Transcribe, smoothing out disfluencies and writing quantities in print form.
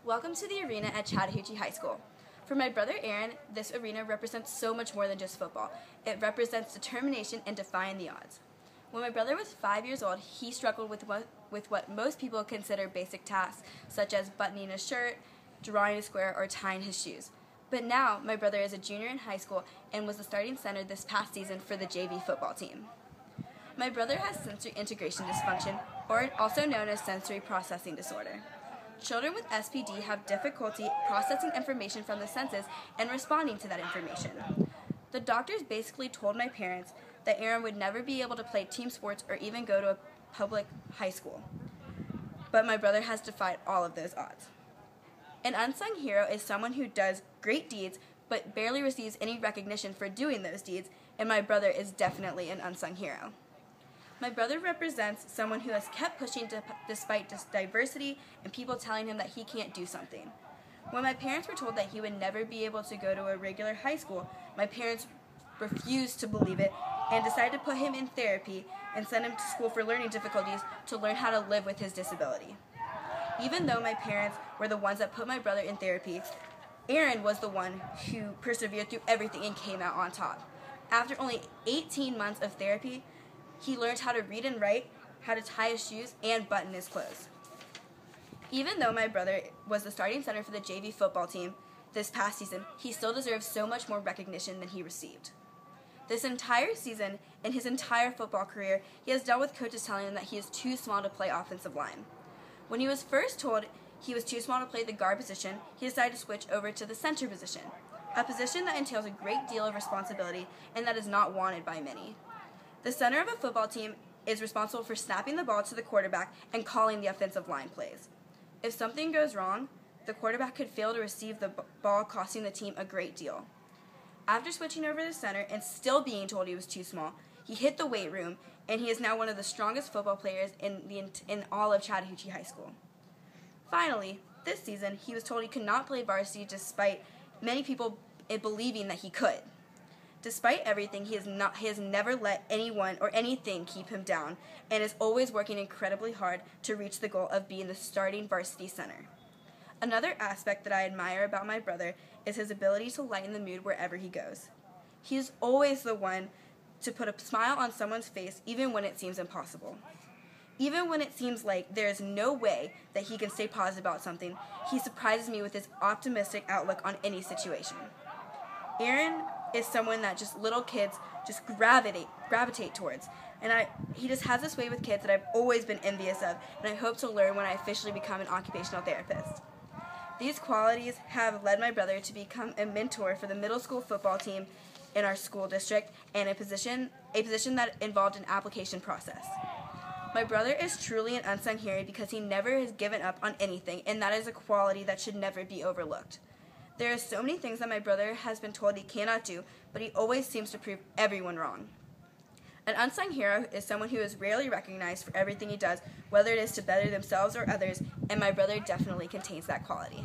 Welcome to the arena at Chattahoochee High School. For my brother Aaron, this arena represents so much more than just football. It represents determination and defying the odds. When my brother was 5 years old, he struggled with what most people consider basic tasks, such as buttoning a shirt, drawing a square, or tying his shoes. But now, my brother is a junior in high school and was the starting center this past season for the JV football team. My brother has sensory integration dysfunction, or also known as sensory processing disorder. Children with SPD have difficulty processing information from the senses and responding to that information. The doctors basically told my parents that Aaron would never be able to play team sports or even go to a public high school. But my brother has defied all of those odds. An unsung hero is someone who does great deeds but barely receives any recognition for doing those deeds, and my brother is definitely an unsung hero. My brother represents someone who has kept pushing despite diversity and people telling him that he can't do something. When my parents were told that he would never be able to go to a regular high school, my parents refused to believe it and decided to put him in therapy and send him to school for learning difficulties to learn how to live with his disability. Even though my parents were the ones that put my brother in therapy, Aaron was the one who persevered through everything and came out on top. After only 18 months of therapy, he learned how to read and write, how to tie his shoes, and button his clothes. Even though my brother was the starting center for the JV football team this past season, he still deserves so much more recognition than he received. This entire season, in his entire football career, he has dealt with coaches telling him that he is too small to play offensive line. When he was first told he was too small to play the guard position, he decided to switch over to the center position, a position that entails a great deal of responsibility and that is not wanted by many. The center of a football team is responsible for snapping the ball to the quarterback and calling the offensive line plays. If something goes wrong, the quarterback could fail to receive the ball, costing the team a great deal. After switching over to center and still being told he was too small, he hit the weight room, and he is now one of the strongest football players in all of Chattahoochee High School. Finally, this season, he was told he could not play varsity despite many people believing that he could. Despite everything, he has never let anyone or anything keep him down and is always working incredibly hard to reach the goal of being the starting varsity center. Another aspect that I admire about my brother is his ability to lighten the mood wherever he goes. He is always the one to put a smile on someone's face even when it seems impossible. Even when it seems like there is no way that he can stay positive about something, he surprises me with his optimistic outlook on any situation. Aaron is someone that just little kids just gravitate towards. And he just has this way with kids that I've always been envious of, and I hope to learn when I officially become an occupational therapist. These qualities have led my brother to become a mentor for the middle school football team in our school district, and a position that involved an application process. My brother is truly an unsung hero because he never has given up on anything, and that is a quality that should never be overlooked. There are so many things that my brother has been told he cannot do, but he always seems to prove everyone wrong. An unsung hero is someone who is rarely recognized for everything he does, whether it is to better themselves or others, and my brother definitely contains that quality.